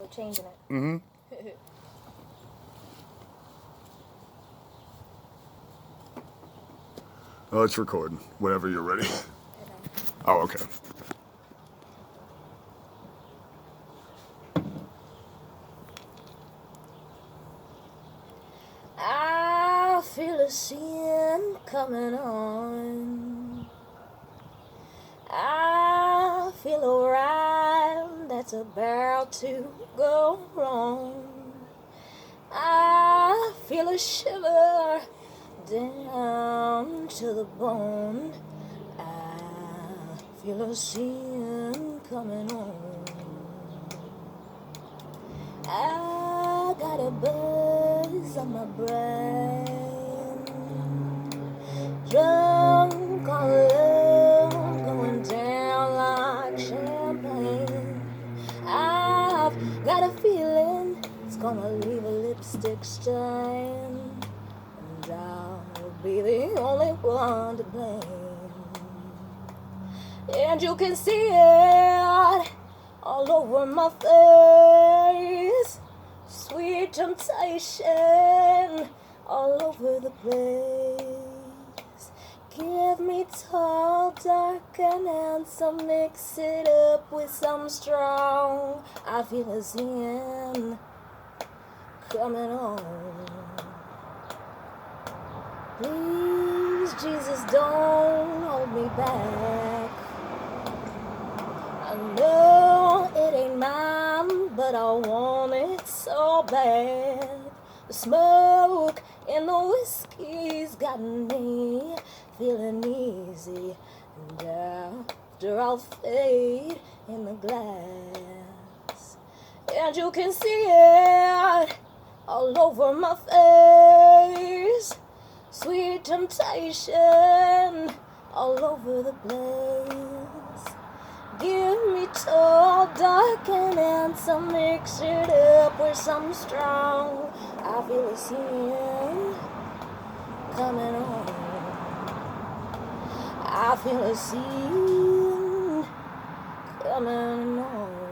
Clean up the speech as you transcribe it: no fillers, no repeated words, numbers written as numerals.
We're changing it. Mm-hmm. Oh, it's recording. Whenever you're ready. Oh, okay. I feel a sin coming on. I feel a ride that's about to go wrong. I feel a shiver down to the bone. I feel a sin coming on. I got a buzz on my brain, drunk on love, going down like champagne. I've got a feeling it's gonna leave a lipstick stain, and I'll be the only one to blame. And you can see it all over my face, sweet temptation all over the place. Give me tall, dark, and handsome, mix it up with some strong. I feel a sin coming on. Please, Jesus, don't hold me back. I know it ain't mine, but I want it so bad. The smoke and the whiskey's got me feeling easy, and after I'll fade in the glass. And you can see it all over my face, sweet temptation all over the place. Give me tall, dark, and handsome, mix it up with some strong. I feel a sin coming on. I feel a sin coming on.